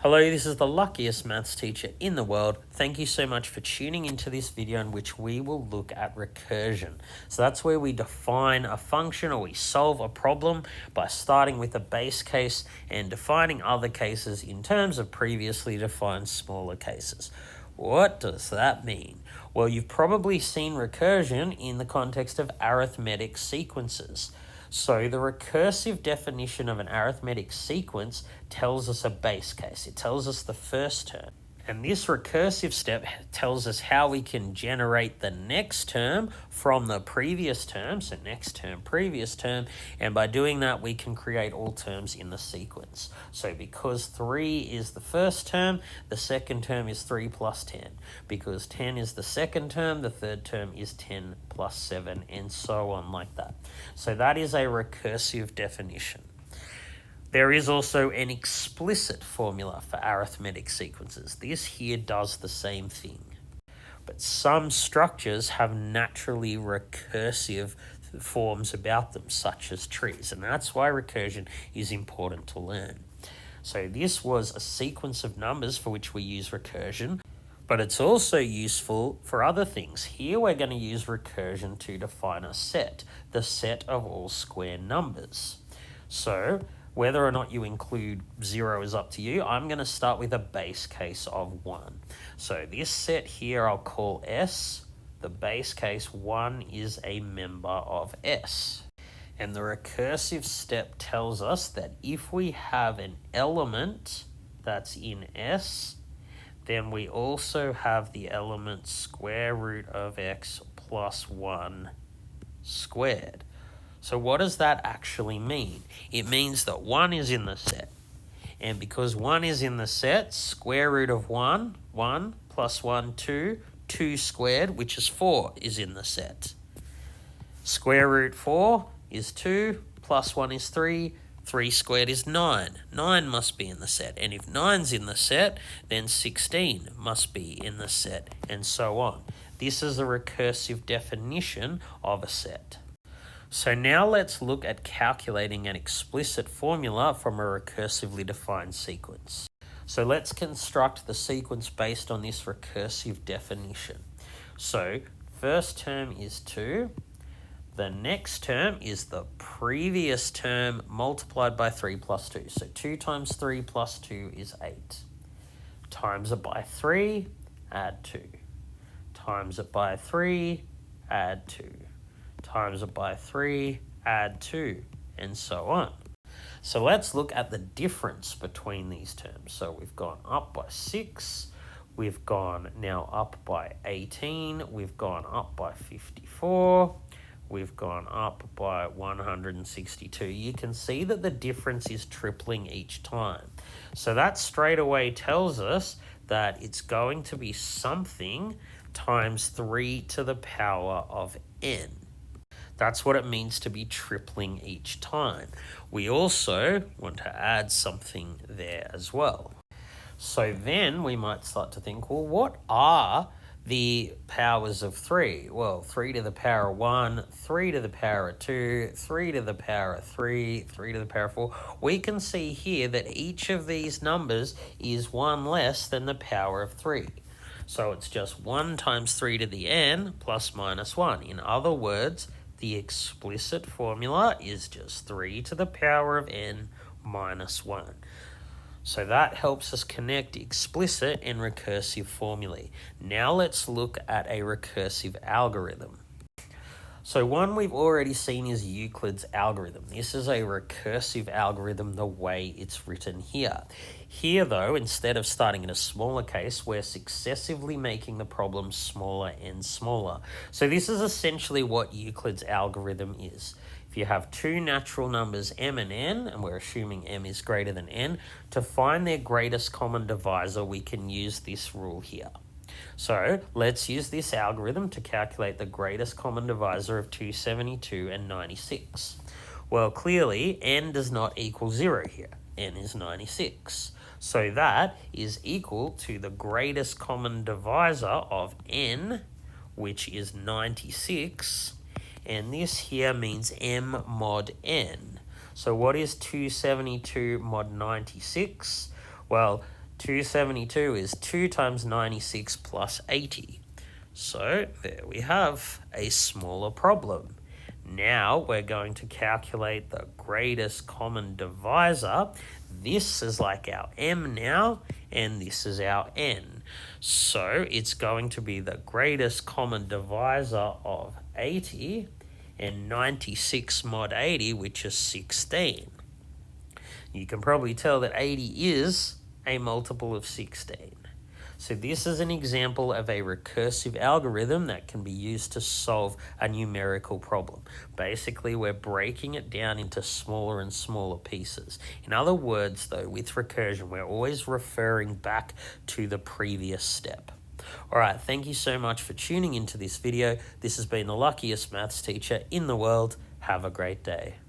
Hello, this is the luckiest maths teacher in the world. Thank you so much for tuning into this video in which we will look at recursion. So that's where we define a function or we solve a problem by starting with a base case and defining other cases in terms of previously defined smaller cases. What does that mean? Well, you've probably seen recursion in the context of arithmetic sequences. So the recursive definition of an arithmetic sequence tells us a base case. It tells us the first term. And this recursive step tells us how we can generate the next term from the previous term. So next term, previous term. And by doing that, we can create all terms in the sequence. So because 3 is the first term, the second term is 3 plus 10. Because 10 is the second term, the third term is 10 plus 7, and so on like that. So that is a recursive definition. There is also an explicit formula for arithmetic sequences. This here does the same thing. But some structures have naturally recursive forms about them, such as trees, and that's why recursion is important to learn. So this was a sequence of numbers for which we use recursion, but it's also useful for other things. Here we're going to use recursion to define a set, the set of all square numbers. So whether or not you include 0 is up to you. I'm going to start with a base case of 1. So this set here I'll call S. The base case 1 is a member of S. And the recursive step tells us that if we have an element that's in S, then we also have the element square root of x plus 1 squared. So what does that actually mean? It means that 1 is in the set. And because 1 is in the set, square root of 1, 1 plus 1, 2, 2 squared, which is 4, is in the set. Square root 4 is 2, plus 1 is 3, 3 squared is 9. 9 must be in the set. And if 9's in the set, then 16 must be in the set, and so on. This is a recursive definition of a set. So now let's look at calculating an explicit formula from a recursively defined sequence. So let's construct the sequence based on this recursive definition. So first term is 2. The next term is the previous term multiplied by 3 plus 2. So 2 times 3 plus 2 is 8. Times it by 3, add 2. Times it by 3, add 2. Times it by 3, add 2, and so on. So let's look at the difference between these terms. So we've gone up by 6, we've gone now up by 18, we've gone up by 54, we've gone up by 162. You can see that the difference is tripling each time. So that straight away tells us that it's going to be something times 3 to the power of n. That's what it means to be tripling each time. We also want to add something there as well. So then we might start to think, well, what are the powers of 3? Well, 3 to the power of 1, 3 to the power of 2, 3 to the power of 3, 3 to the power of 4. We can see here that each of these numbers is 1 less than the power of 3. So it's just 1 times 3 to the n plus minus 1. In other words, the explicit formula is just 3 to the power of n minus 1. So that helps us connect explicit and recursive formulae. Now let's look at a recursive algorithm. So one we've already seen is Euclid's algorithm. This is a recursive algorithm the way it's written here. Here though, instead of starting in a smaller case, we're successively making the problem smaller and smaller. So this is essentially what Euclid's algorithm is. If you have two natural numbers m and n, and we're assuming m is greater than n, to find their greatest common divisor, we can use this rule here. So let's use this algorithm to calculate the greatest common divisor of 272 and 96. Well, clearly n does not equal 0 here. N is 96. So that is equal to the greatest common divisor of n, which is 96. And this here means m mod n. So what is 272 mod 96? Well, 272 is 2 times 96 plus 80. So there we have a smaller problem. Now we're going to calculate the greatest common divisor. This is like our m now, and this is our n. So it's going to be the greatest common divisor of 80 and 96 mod 80, which is 16. You can probably tell that 80 is a multiple of 16. So this is an example of a recursive algorithm that can be used to solve a numerical problem. Basically, we're breaking it down into smaller and smaller pieces. In other words, though, with recursion, we're always referring back to the previous step. All right, thank you so much for tuning into this video. This has been the luckiest maths teacher in the world. Have a great day.